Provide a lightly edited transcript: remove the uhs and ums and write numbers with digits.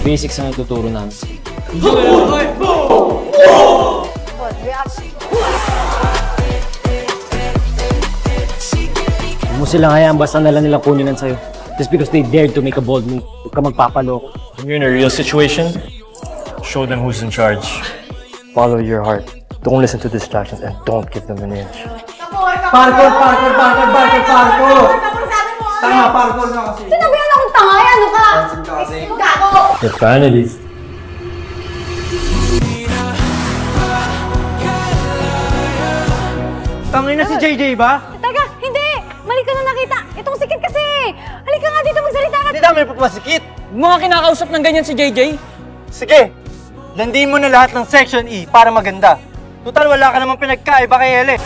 Basics ang ituturo namin. Huwag mo silang hayaan basta na lang nilang kunin sa'yo. Just because they dared to make a bold move, huwag ka magpapaloko. When you're in a real situation, show them who's in charge. Follow your heart. Don't listen to distractions and don't give them an inch. Parkour! Tama, parkour na kasi. Sinabihan akong tanga, ano ka? Gago! Profanity. Tangin na si JJ ba? Teka, hindi! Mali ka na nakita! Itong sikit kasi! Halika nga dito, magsalita ka! Hindi namin papasikit! Mga kinakausap ng ganyan si JJ? Sige, landiin mo na lahat ng Section E para maganda. Total, wala ka namang pinagkaiba kay Ele.